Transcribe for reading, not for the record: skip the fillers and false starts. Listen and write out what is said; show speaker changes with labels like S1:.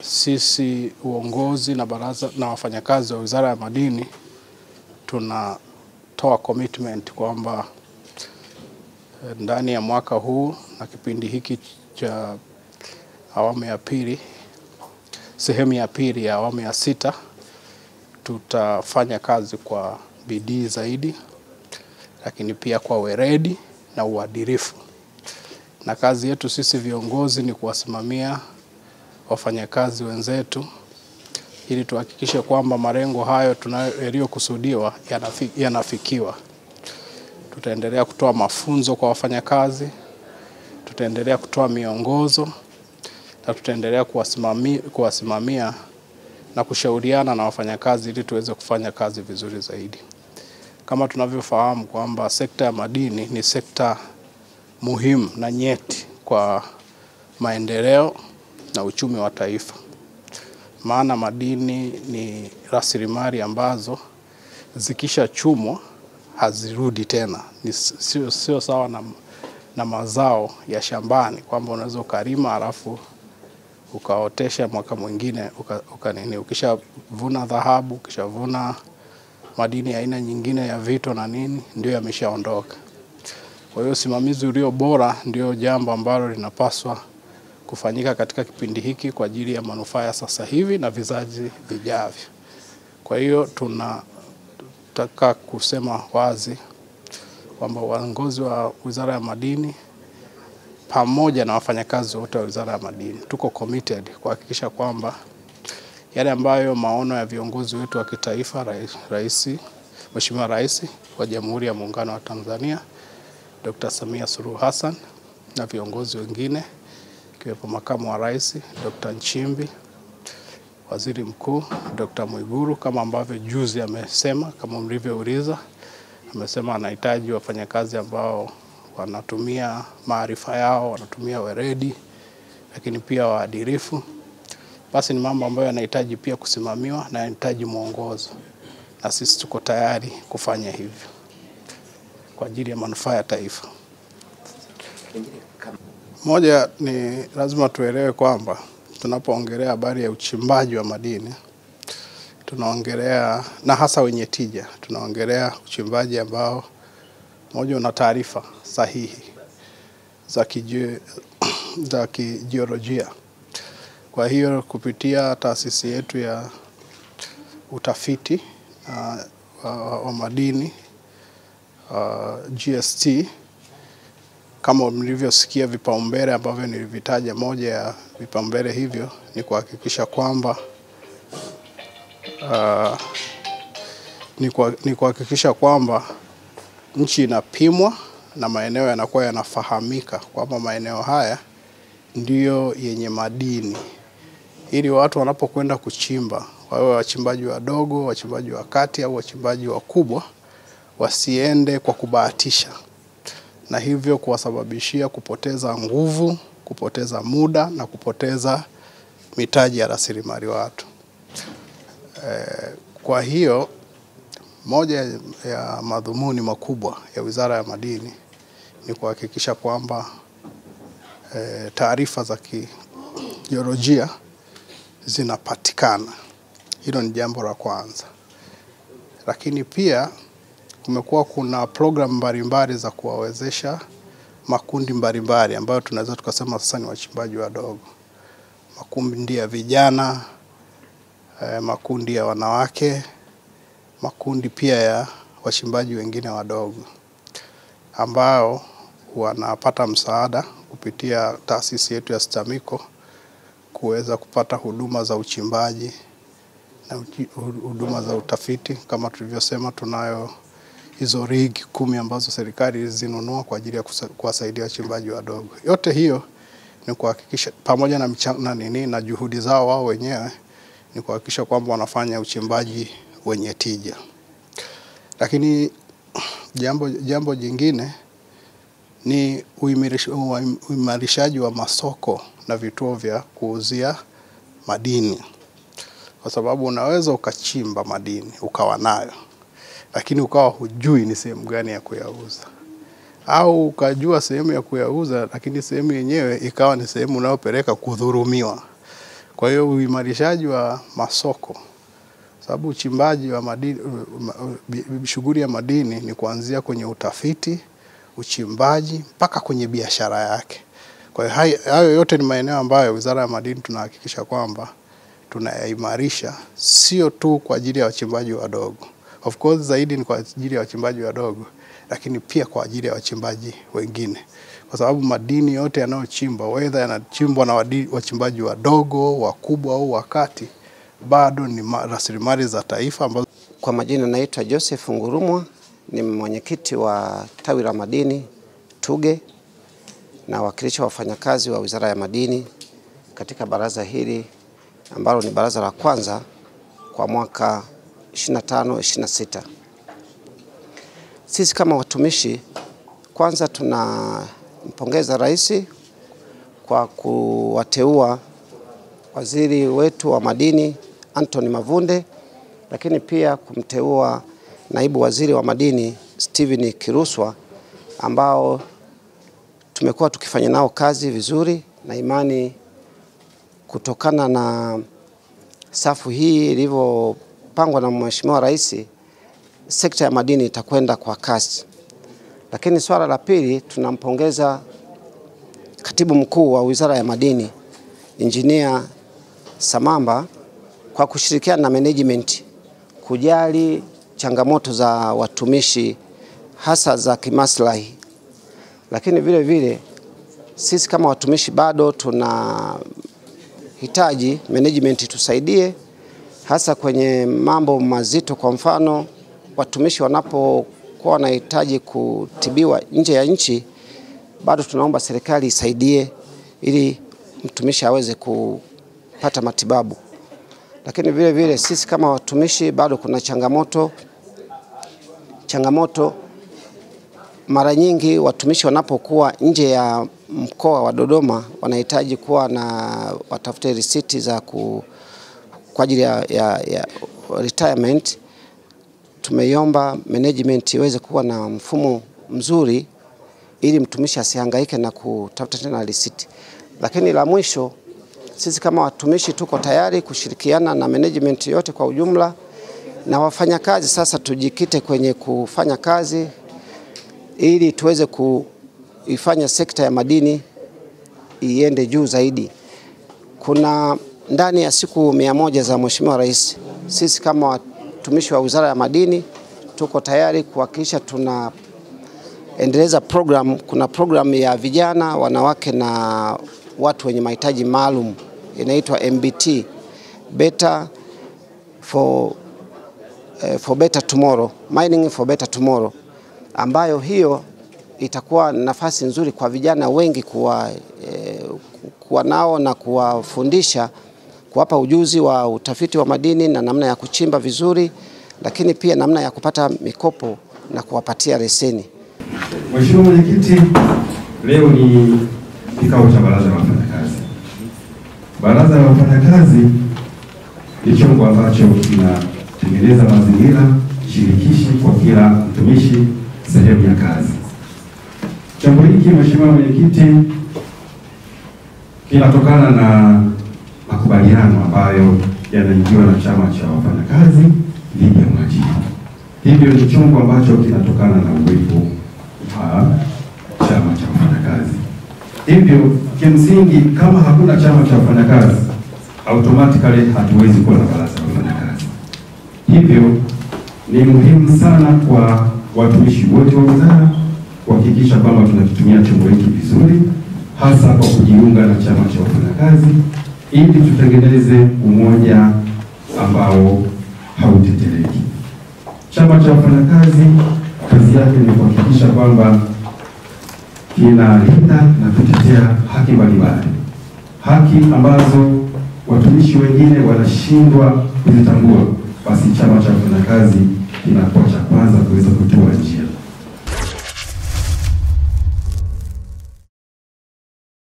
S1: Sisi uongozi na baraza na wafanyakazi wa Wizara ya Madini tunatoa commitment kwamba ndani ya mwaka huu na kipindi hiki cha awamu ya pili, sehemu ya pili ya awamu ya 6, tutafanya kazi kwa bidii zaidi, lakini pia kwa weledi na uadilifu. Na kazi yetu sisi viongozi ni kuwasimamia wafanyakazi wenzetu ili tuhakikishe kwamba malengo hayo yaliyokusudiwa yanafikiwa. Tutaendelea kutoa mafunzo kwa wafanyakazi, tutaendelea kutoa miongozo na tutaendelea kuwasimamia na kushauriana na wafanyakazi ili tuweze kufanya kazi vizuri zaidi. Kama tunavyofahamu kwamba sekta ya madini ni sekta muhimu na nyeti kwa maendeleo na uchumi wa taifa. Maana madini ni rasilimali ambazo zikisha chumwa hazirudi tena. Sio sawa na mazao ya shambani kwamba unaweza ukalima halafu ukaotesha mwaka mwingine ukishavuna dhahabu, ukishavuna madini ya aina nyingine ya vito na nini ndio yameshaondoka. Kwa hiyo usimamizi ulio bora ndio jambo ambalo linapaswa kufanyika katika kipindi hiki kwa ajili ya manufaa ya sasa hivi na vizazi vijavyo. Kwa hiyo tunataka kusema wazi kwamba uongozi wa Wizara ya Madini pamoja na wafanyakazi wote wa Wizara ya Madini tuko committed kuhakikisha kwamba yale ambayo maono ya viongozi wetu wa kitaifa, Mheshimiwa Rais wa Jamhuri ya Muungano wa Tanzania Dr. Samia Suluhu Hassan na viongozi wengine ikiwepo Makamu wa Rais Dr. Nchimbi, Waziri Mkuu Dr. Mwigulu, kama ambavyo juzi amesema, kama mlivyouliza, amesema anahitaji wafanyakazi ambao wanatumia maarifa yao, wanatumia weledi, lakini pia waadilifu. Basi ni mambo ambayo yanahitaji pia kusimamiwa na yanahitaji mwongozo, na sisi tuko tayari kufanya hivyo kwa ajili ya manufaa ya taifa. Moja ni lazima tuelewe kwamba tunapoongelea habari ya uchimbaji wa madini, tunaongelea na hasa wenye tija, tunaongelea uchimbaji ambao moja una taarifa sahihi za kijiolojia. Kwa hiyo kupitia taasisi yetu ya utafiti wa madini GST, kama mlivyosikia vipaumbele ambavyo nilivitaja, moja ya vipaumbele hivyo ni kuhakikisha kwamba nchi inapimwa na maeneo yanakuwa yanafahamika kwamba maeneo haya ndiyo yenye madini, ili watu wanapokwenda kuchimba, wawe wachimbaji wadogo, wachimbaji wa kati au wachimbaji wakubwa, wasiende kwa kubahatisha, na hivyo kuwasababishia kupoteza nguvu, kupoteza muda na kupoteza mitaji ya rasilimali watu. Kwa hiyo moja ya madhumuni makubwa ya Wizara ya Madini ni kuhakikisha kwamba taarifa za kijiolojia zinapatikana. Hilo ni jambo la kwanza. Lakini pia kumekuwa kuna program mbalimbali za kuwawezesha makundi mbalimbali ambayo tunaweza tukasema sasa ni wachimbaji wadogo. Makundi ya vijana, makundi ya wanawake, makundi pia ya wachimbaji wengine wadogo ambao wanapata msaada kupitia taasisi yetu ya STAMICO kuweza kupata huduma za uchimbaji na huduma za utafiti. Kama tulivyosema, tunayo hizo rig 10 ambazo serikali zinunua kwa ajili ya kuwasaidia wachimbaji wadogo. Yote hiyo ni kuhakikisha pamoja na juhudi zao wao wenyewe ni kuhakikisha kwamba wanafanya uchimbaji wenye tija. Lakini jambo jingine ni uimarishaji wa masoko na vituo vya kuuzia madini. Kwa sababu unaweza ukachimba madini ukawa nayo, lakini ukawa hujui ni sehemu gani ya kuyauza. Au ukajua sehemu ya kuyauza, lakini sehemu yenyewe ikawa ni sehemu unayopeleka kudhulumiwa. Kwa hiyo uimarishaji wa masoko, sababu uchimbaji wa madini, shughuli ya madini ni kuanzia kwenye utafiti, uchimbaji mpaka kwenye biashara yake. Kwa hiyo hayo yote ni maeneo ambayo Wizara ya Madini tunahakikisha kwamba tunayaimarisha, sio tu kwa ajili ya wachimbaji wadogo. Of course zaidi ni kwa ajili ya wachimbaji wadogo, lakini pia kwa ajili ya wachimbaji wengine. Kwa sababu madini yote yanayochimba, whether yanachimbwa na wachimbaji wadogo, wakubwa au wakati, bado ni rasilimali za taifa ambazo.
S2: Kwa majina naitwa Joseph Ngurumwa, ni mwenyekiti wa tawi la madini Tuge na wakilisha wafanyakazi wa Wizara ya Madini katika baraza hili ambalo ni baraza la kwanza kwa mwaka 25-26. Sisi kama watumishi, kwanza tunampongeza Rais kwa kuwateua waziri wetu wa madini Anthony Mavunde, lakini pia kumteua naibu waziri wa madini Steven Kiruswa, ambao tumekuwa tukifanya nao kazi vizuri, na imani kutokana na safu hii ilivyopangwa na Mheshimiwa Rais, sekta ya madini itakwenda kwa kasi. Lakini swala la pili, tunampongeza Katibu Mkuu wa Wizara ya Madini Engineer Samamba kwa kushirikiana na management kujali changamoto za watumishi hasa za kimaslahi. Lakini vile vile sisi kama watumishi bado tunahitaji management tusaidie hasa kwenye mambo mazito. Kwa mfano, watumishi wanapokuwa wanahitaji kutibiwa nje ya nchi, bado tunaomba serikali isaidie ili mtumishi aweze kupata matibabu. Lakini vile vile sisi kama watumishi bado kuna changamoto mara nyingi watumishi wanapokuwa nje ya mkoa wa Dodoma wanahitaji kuwa na watafute risiti za kwa ajili ya retirement. Tumeiomba management iweze kuwa na mfumo mzuri ili mtumishi asihangaike na kutafuta tena risiti. Lakini la mwisho, sisi kama watumishi tuko tayari kushirikiana na management yote kwa ujumla, na wafanyakazi sasa tujikite kwenye kufanya kazi ili tuweze kuifanya sekta ya madini iende juu zaidi. Kuna ndani ya siku 100 za Mheshimiwa Rais, sisi kama watumishi wa Wizara ya Madini tuko tayari kuhakikisha tunaendeleza program. Kuna program ya vijana, wanawake na watu wenye mahitaji maalum, inaitwa MBT, Better for Better Tomorrow, Mining for Better Tomorrow, ambayo hiyo itakuwa nafasi nzuri kwa vijana wengi kuwa nao na kuwafundisha, kuwapa ujuzi wa utafiti wa madini na namna ya kuchimba vizuri, lakini pia namna ya kupata mikopo na kuwapatia leseni.
S3: Mheshimiwa Mwenyekiti, leo ni kikao cha baraza la wafanyakazi. Baraza la wafanyakazi ni chombo ambacho kinatengeneza mazingira shirikishi kwa kila mtumishi sehemu ya kazi. Chombo hiki, Mheshimiwa Mwenyekiti, kinatokana na makubaliano ambayo yanaingiwa na chama cha wafanyakazi dhidi ya mwajiri. Hivyo ni chombo ambacho kinatokana na uwepo wa chama cha wafanyakazi. Hivyo kimsingi, kama hakuna chama cha wafanyakazi, automatically hatuwezi kuwa na baraza la wafanyakazi. Hivyo ni muhimu sana kwa watumishi wote wa wizara kuhakikisha kwamba tunakitumia chombo hiki vizuri, hasa kwa kujiunga na chama cha wafanyakazi ili tutengeneze umoja ambao hautetereki. Chama cha wafanyakazi kazi yake ni kuhakikisha kwamba kinalinda na kutetea haki mbalimbali, haki ambazo watumishi wengine wanashindwa kuzitambua. Basi chama cha wafanyakazi kinakuwa cha kwanza kuweza kutoa njia